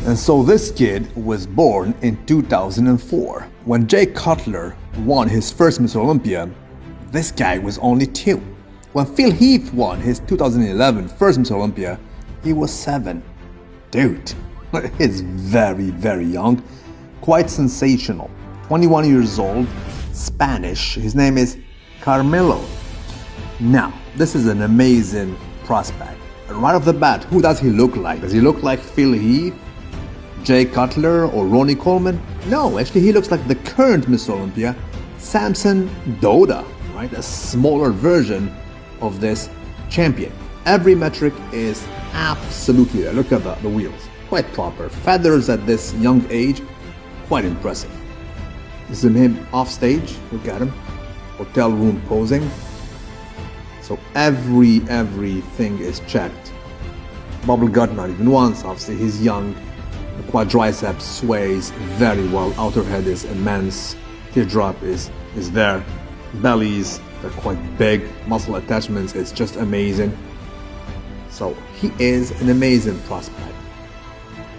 And so this kid was born in 2004. When Jay Cutler won his first Mr. Olympia, this guy was only 2. When Phil Heath won his 2011 first Mr. Olympia, he was 7. Dude, he's very, very young. Quite sensational. 21 years old, Spanish. His name is Carmelo. Now, this is an amazing prospect. Right off the bat, who does he look like? Does he look like Phil Heath, Jay Cutler, or Ronnie Coleman? No, actually he looks like the current Mr. Olympia, Samson Dauda, right? A smaller version of this champion. Every metric is absolutely there. Look at the wheels. Quite proper. Feathers at this young age, quite impressive. This is him off stage. Look at him. Hotel room posing. So everything is checked. Bubble gut not even once. Obviously he's young. The quadriceps sways very well. Outer head is immense. Teardrop is there. Bellies are quite big. Muscle attachments is just amazing. So he is an amazing prospect.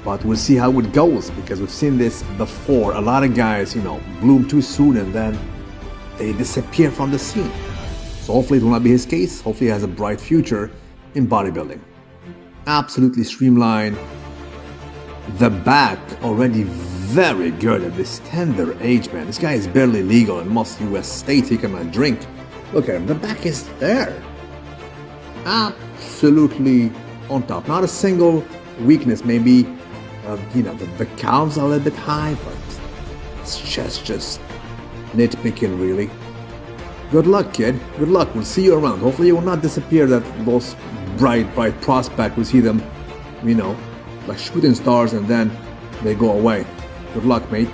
But we'll see how it goes, because we've seen this before. A lot of guys, bloom too soon and then they disappear from the scene. So hopefully it will not be his case. Hopefully he has a bright future in bodybuilding. Absolutely streamlined. The back already very good at this tender age, man. This guy is barely legal in most US states. He cannot drink. Look at him. The back is there. Absolutely on top. Not a single weakness. Maybe, the calves are a little bit high, but it's just nitpicking, really. Good luck, kid. Good luck. We'll see you around. Hopefully you will not disappear, those bright prospects. We see them, like shooting stars, and then they go away. Good luck, mate.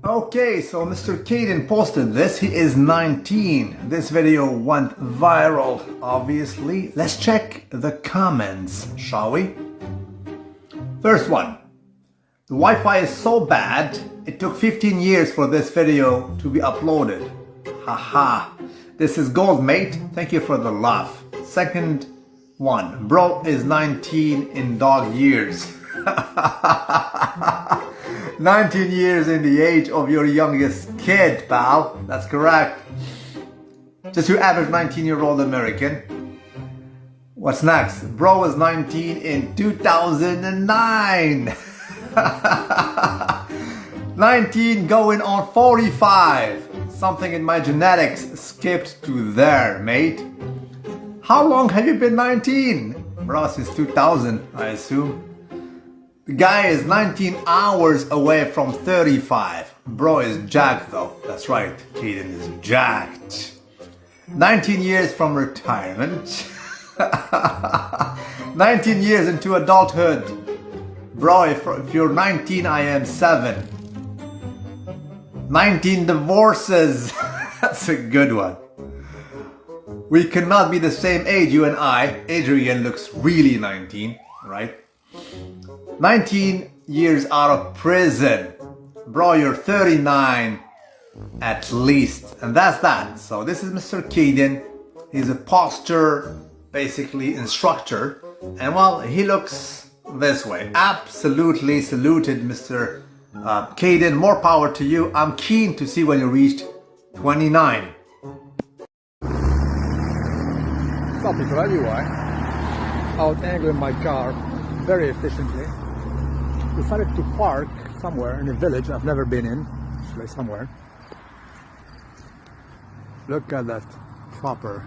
Okay, so Mr. Caden posted this. He is 19. This video went viral, obviously. Let's check the comments, shall we? First one. The Wi-Fi is so bad, it took 15 years for this video to be uploaded. Haha. This is gold, mate. Thank you for the laugh. Second one. Bro is 19 in dog years. 19 years in the age of your youngest kid, pal. That's correct. Just your average 19-year-old American. What's next? Bro was 19 in 2009. 19 going on 45. Something in my genetics skipped to there, mate. How long have you been 19? Bro, since 2000, I assume. The guy is 19 hours away from 35. Bro is jacked though. That's right, Caden is jacked. 19 years from retirement. 19 years into adulthood. Bro, if you're 19, I am 7. 19 divorces. That's a good one. We cannot be the same age, you and I. Adrian looks really 19, right? 19 years out of prison. Bro, you're 39 at least. And that's that. So this is Mr. Caden. He's a posture, basically, instructor. And well, he looks this way. Absolutely saluted, Mr. Caden. More power to you. I'm keen to see when you reached 29. What's up, people? Anyway, out angling my car very efficiently. Decided to park somewhere in a village I've never been in, actually somewhere. Look at that proper,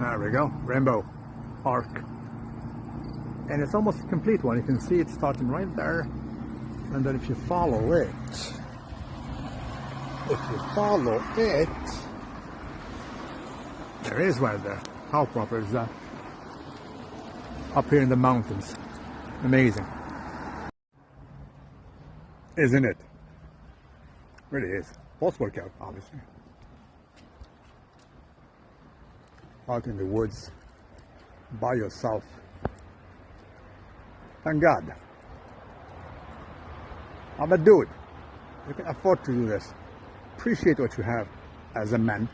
there we go, rainbow arc. And it's almost a complete one. You can see it starting right there, and then if you follow it, there is right there. How proper is that? Up here in the mountains. Amazing. Isn't it? Really is. Post-workout, obviously. Out in the woods, by yourself. Thank God. I'm a dude. You can afford to do this. Appreciate what you have as a man.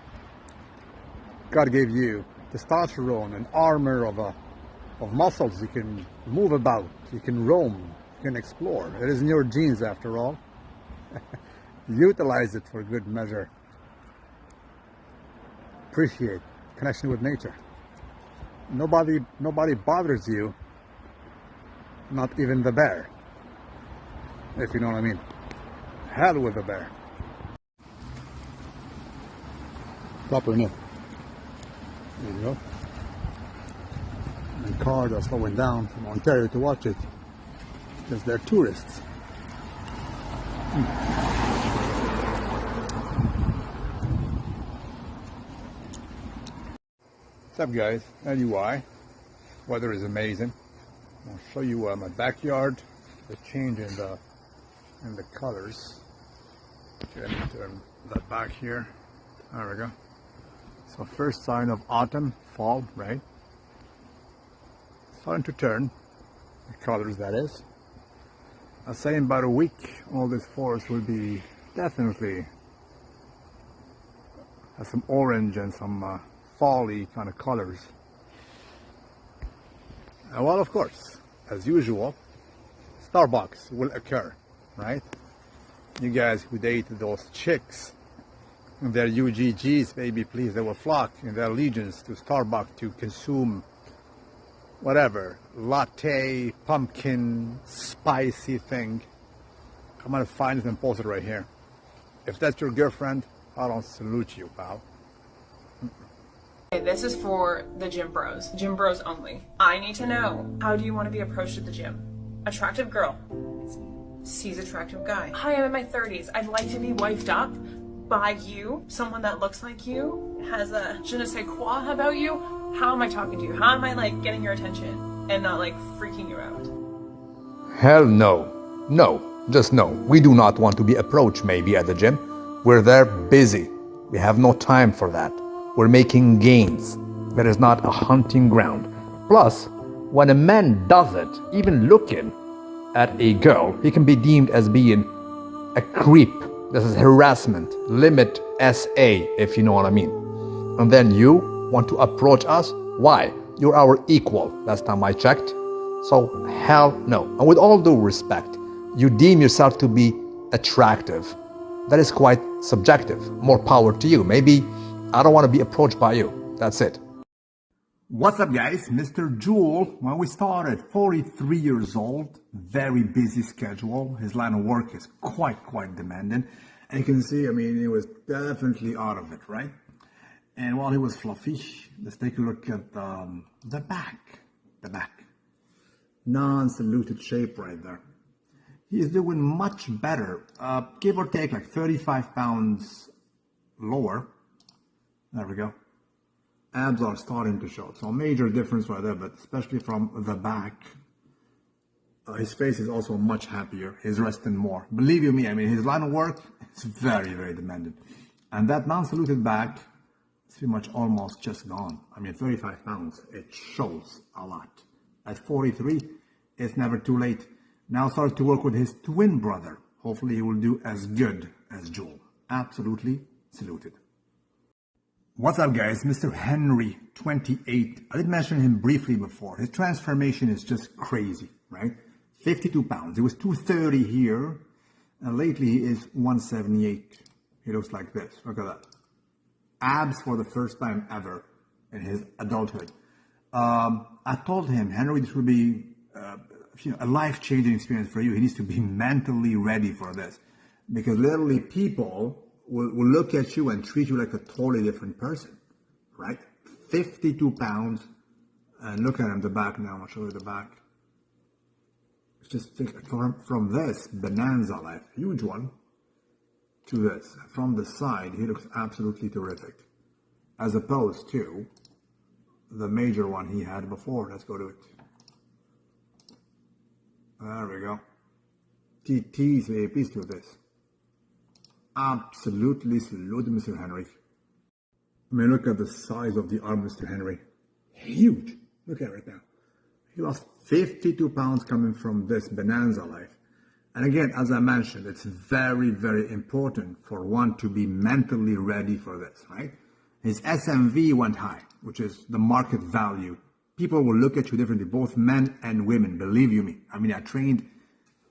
God gave you testosterone, an armor of muscles. You can move about, you can roam, you can explore. It is in your genes after all. Utilize it for good measure. Appreciate connection with nature. Nobody bothers you, not even the bear, if you know what I mean. Hell with the bear. Proper enough. There you go. And cars are slowing down from Ontario to watch it because they're tourists. What's up, guys? LUI. Weather is amazing. I'll show you my backyard. The change in the colors. Okay, let me turn that back here. There we go. So first sign of autumn, fall, right? Starting to turn. The colors, that is. I'll say in about a week, all this forest will be definitely has some orange and some fall-y kind of colors. Well, of course, as usual, Starbucks will occur, right? You guys who date those chicks, their UGGs, baby, please, they will flock in their allegiance to Starbucks to consume whatever, latte, pumpkin, spicy thing. I'm gonna find it and post it right here. If that's your girlfriend, I don't salute you, pal. This is for the gym bros only. I need to know, how do you want to be approached at the gym? Attractive girl sees attractive guy. Hi, I'm in my 30s. I'd like to be wifed up by you, someone that looks like you, has a je ne sais quoi about you. How am I talking to you? How am I like getting your attention and not like freaking you out? Hell no. No, just no. We do not want to be approached maybe at the gym. We're there busy. We have no time for that. We're making gains. That is not a hunting ground. Plus, when a man does it, even looking at a girl, he can be deemed as being a creep. This is harassment. Limit SA, if you know what I mean. And then you want to approach us? Why? You're our equal, last time I checked. So, hell no. And with all due respect, you deem yourself to be attractive. That is quite subjective. More power to you. Maybe I don't want to be approached by you. That's it. What's up, guys? Mr. Jewel. When we started, 43 years old, very busy schedule. His line of work is quite demanding. And you can see, I mean, he was definitely out of it, right? And while he was fluffy, let's take a look at the back. The back. Non-saluted shape right there. He's doing much better. Give or take like 35 pounds lower. There we go. Abs are starting to show. So a major difference right there, but especially from the back. His face is also much happier. He's resting more. Believe you me, I mean, his line of work is very demanding. And that non-saluted back is pretty much almost just gone. I mean, 35 pounds, it shows a lot. At 43, it's never too late. Now start to work with his twin brother. Hopefully he will do as good as Joel. Absolutely saluted. What's up, guys? Mr. Henry, 28. I did mention him briefly before. His transformation is just crazy, right? 52 pounds. He was 230 here, and lately he is 178. He looks like this. Look at that. Abs for the first time ever in his adulthood. I told him, Henry, this will be a life-changing experience for you. He needs to be mentally ready for this, because literally people will look at you and treat you like a totally different person, right? 52 pounds, and look at him, the back now. I'll show you the back. It's just from this bonanza life, huge one, to this. From the side, he looks absolutely terrific, as opposed to the major one he had before. Let's go to it. There we go. TT's, please do this. Absolutely salute Mr. Henry. I mean, look at the size of the arm, Mr. Henry. Huge. Look at it right now. He lost 52 pounds coming from this bonanza life. And again, as I mentioned, it's very important for one to be mentally ready for this, right? His SMV went high, which is the market value. People will look at you differently, both men and women, believe you me. I mean, I trained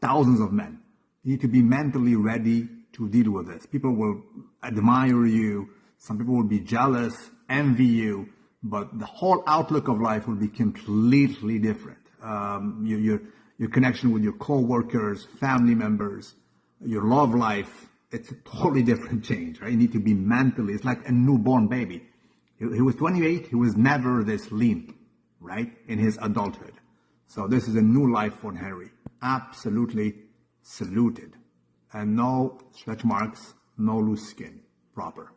thousands of men. You need to be mentally ready to deal with this. People will admire you. Some people will be jealous, envy you, but the whole outlook of life will be completely different. Your connection with your co-workers, family members, your love life, it's a totally different change, right? You need to be mentally, it's like a newborn baby. He was 28, he was never this lean, right, in his adulthood. So this is a new life for Henry. Absolutely saluted. And no stretch marks, no loose skin, proper.